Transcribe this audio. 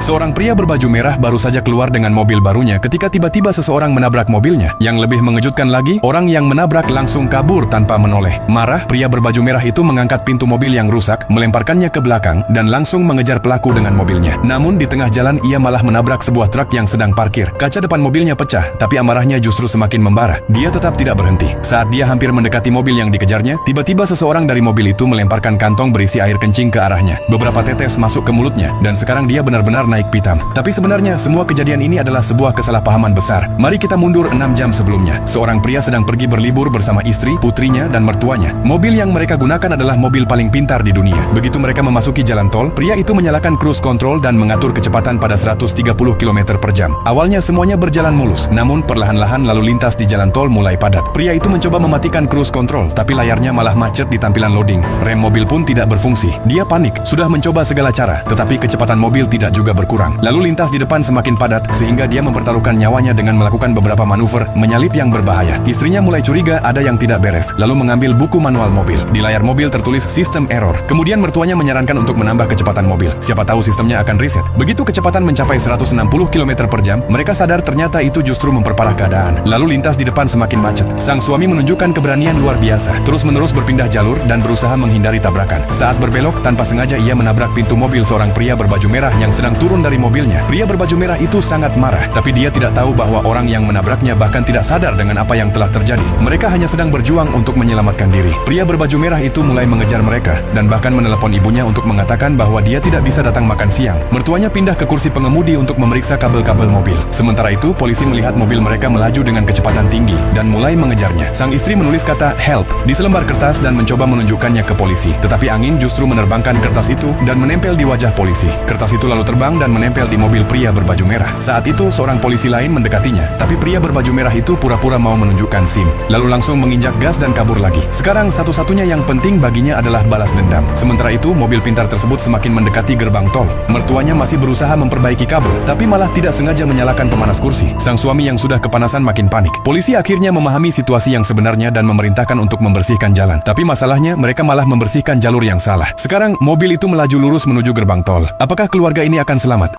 Seorang pria berbaju merah baru saja keluar dengan mobil barunya ketika tiba-tiba seseorang menabrak mobilnya. Yang lebih mengejutkan lagi, orang yang menabrak langsung kabur tanpa menoleh. Marah, pria berbaju merah itu mengangkat pintu mobil yang rusak, melemparkannya ke belakang, dan langsung mengejar pelaku dengan mobilnya. Namun di tengah jalan ia malah menabrak sebuah truk yang sedang parkir. Kaca depan mobilnya pecah, tapi amarahnya justru semakin membara. Dia tetap tidak berhenti. Saat dia hampir mendekati mobil yang dikejarnya, tiba-tiba seseorang dari mobil itu melemparkan kantong berisi air kencing ke arahnya. Beberapa tetes masuk ke mulutnya, dan sekarang dia benar-benar naik pitam. Tapi sebenarnya semua kejadian ini adalah sebuah kesalahpahaman besar. Mari kita mundur 6 jam sebelumnya. Seorang pria sedang pergi berlibur bersama istri, putrinya, dan mertuanya. Mobil yang mereka gunakan adalah mobil paling pintar di dunia. Begitu mereka memasuki jalan tol, pria itu menyalakan cruise control dan mengatur kecepatan pada 130 km per jam. Awalnya semuanya berjalan mulus, namun perlahan-lahan lalu lintas di jalan tol mulai padat. Pria itu mencoba mematikan cruise control, tapi layarnya malah macet di tampilan loading. Rem mobil pun tidak berfungsi. Dia panik, sudah mencoba segala cara, tetapi kecepatan mobil tidak juga berkurang. Lalu lintas di depan semakin padat, sehingga dia mempertaruhkan nyawanya dengan melakukan beberapa manuver menyalip yang berbahaya. Istrinya mulai curiga ada yang tidak beres, lalu mengambil buku manual mobil. Di layar mobil tertulis System Error. Kemudian mertuanya menyarankan untuk menambah kecepatan mobil. Siapa tahu sistemnya akan reset. Begitu kecepatan mencapai 160 km per jam, mereka sadar ternyata itu justru memperparah keadaan. Lalu lintas di depan semakin macet. Sang suami menunjukkan keberanian luar biasa, terus-menerus berpindah jalur dan berusaha menghindari tabrakan. Saat berbelok, tanpa sengaja ia menabrak pintu mobil seorang pria berbaju merah yang sedang turun dari mobilnya. Pria berbaju merah itu sangat marah, tapi dia tidak tahu bahwa orang yang menabraknya bahkan tidak sadar dengan apa yang telah terjadi. Mereka hanya sedang berjuang untuk menyelamatkan diri. Pria berbaju merah itu mulai mengejar mereka dan bahkan menelepon ibunya untuk mengatakan bahwa dia tidak bisa datang makan siang. Mertuanya pindah ke kursi pengemudi untuk memeriksa kabel-kabel mobil. Sementara itu, polisi melihat mobil mereka melaju dengan kecepatan tinggi dan mulai mengejarnya. Sang istri menulis kata "help" di selembar kertas dan mencoba menunjukkannya ke polisi. Tetapi angin justru menerbangkan kertas itu dan menempel di wajah polisi. Kertas itu lalu terbang dan menempel di mobil pria berbaju merah. Saat itu, seorang polisi lain mendekatinya, tapi pria berbaju merah itu pura-pura mau menunjukkan SIM, lalu langsung menginjak gas dan kabur lagi. Sekarang satu-satunya yang penting baginya adalah balas dendam. Sementara itu, mobil pintar tersebut semakin mendekati gerbang tol. Mertuanya masih berusaha memperbaiki kabel, tapi malah tidak sengaja menyalakan pemanas kursi. Sang suami yang sudah kepanasan makin panik. Polisi akhirnya memahami situasi yang sebenarnya dan memerintahkan untuk membersihkan jalan. Tapi masalahnya, mereka malah membersihkan jalur yang salah. Sekarang, mobil itu melaju lurus menuju gerbang tol. Apakah keluarga ini akan selamat?